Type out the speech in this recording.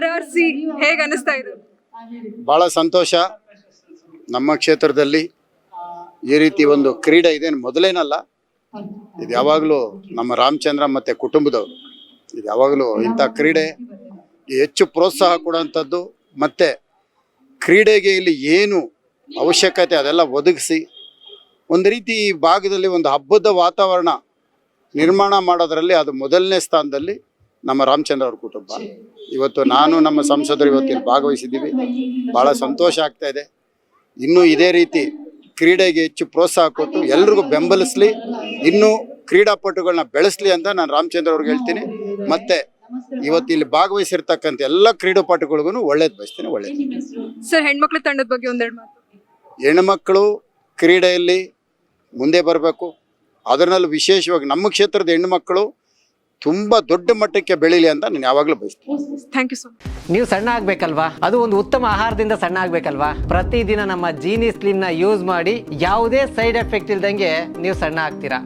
RRC ಹೇಗೆ ಅನಿಸ್ತಾ ಇದೆ? ಭಾಳ ಸಂತೋಷ. ನಮ್ಮ ಕ್ಷೇತ್ರದಲ್ಲಿ ಈ ರೀತಿ ಒಂದು ಕ್ರೀಡೆ ಇದೇನು ಮೊದಲೇನಲ್ಲ, ಇದು ಯಾವಾಗಲೂ ನಮ್ಮ ರಾಮಚಂದ್ರ ಮತ್ತು ಕುಟುಂಬದವರು ಇದು ಯಾವಾಗಲೂ ಇಂಥ ಕ್ರೀಡೆ ಹೆಚ್ಚು ಪ್ರೋತ್ಸಾಹ ಕೊಡುವಂಥದ್ದು, ಮತ್ತು ಕ್ರೀಡೆಗೆ ಇಲ್ಲಿ ಏನು ಅವಶ್ಯಕತೆ ಅದೆಲ್ಲ ಒದಗಿಸಿ ಒಂದು ರೀತಿ ಈ ಭಾಗದಲ್ಲಿ ಒಂದು ಹಬ್ಬದ ವಾತಾವರಣ ನಿರ್ಮಾಣ ಮಾಡೋದರಲ್ಲಿ ಅದು ಮೊದಲನೇ ಸ್ಥಾನದಲ್ಲಿ ನಮ್ಮ ರಾಮಚಂದ್ರ ಅವ್ರ ಕುಟುಂಬ. ಇವತ್ತು ನಾನು ನಮ್ಮ ಸಂಸದರು ಇವತ್ತಿಲ್ಲಿ ಭಾಗವಹಿಸಿದ್ದೀವಿ, ಭಾಳ ಸಂತೋಷ ಆಗ್ತಾ ಇದೆ. ಇನ್ನೂ ಇದೇ ರೀತಿ ಕ್ರೀಡೆಗೆ ಹೆಚ್ಚು ಪ್ರೋತ್ಸಾಹ ಕೊಟ್ಟು ಎಲ್ರಿಗೂ ಬೆಂಬಲಿಸಲಿ, ಇನ್ನೂ ಕ್ರೀಡಾಪಟುಗಳನ್ನ ಬೆಳೆಸಲಿ ಅಂತ ನಾನು ರಾಮಚಂದ್ರ ಅವ್ರಿಗೆ ಹೇಳ್ತೀನಿ. ಮತ್ತು ಇವತ್ತು ಇಲ್ಲಿ ಭಾಗವಹಿಸಿರ್ತಕ್ಕಂಥ ಎಲ್ಲ ಕ್ರೀಡಾಪಟುಗಳಿಗೂ ಒಳ್ಳೇದು ಬಯಸ್ತೀನಿ. ಒಳ್ಳೇದು ಸರ್, ಹೆಣ್ಮಕ್ಳ ತಂಡದ ಬಗ್ಗೆ ಒಂದೆರಡು ಮಾತು. ಹೆಣ್ಮಕ್ಳು ಕ್ರೀಡೆಯಲ್ಲಿ ಮುಂದೆ ಬರಬೇಕು. ಅದರಲ್ಲಿ ವಿಶೇಷವಾಗಿ ನಮ್ಮ ಕ್ಷೇತ್ರದ ಹೆಣ್ಣುಮಕ್ಕಳು ತುಂಬ ದೊಡ್ಡ ಮಟ್ಟಕ್ಕೆ ಬೆಳೀಲಿ ಅಂತ ನಾನು ಯಾವಾಗಲೂ ಬಯಸ್ತೀನಿ. Thank you sir. ನೀವು ಸಣ್ಣ ಆಗ್ಬೇಕಲ್ವಾ? ಅದು ಒಂದು ಉತ್ತಮ ಆಹಾರದಿಂದ ಸಣ್ಣ ಆಗ್ಬೇಕಲ್ವಾ? ಪ್ರತಿದಿನ ನಮ್ಮ ಜೀನಿ ಸ್ಲಿಮ್ನ ಯೂಸ್ ಮಾಡಿ ಯಾವುದೇ ಸೈಡ್ ಎಫೆಕ್ಟ್ ಇಲ್ದಂಗೆ ನೀವು ಸಣ್ಣ ಆಗ್ತೀರಾ.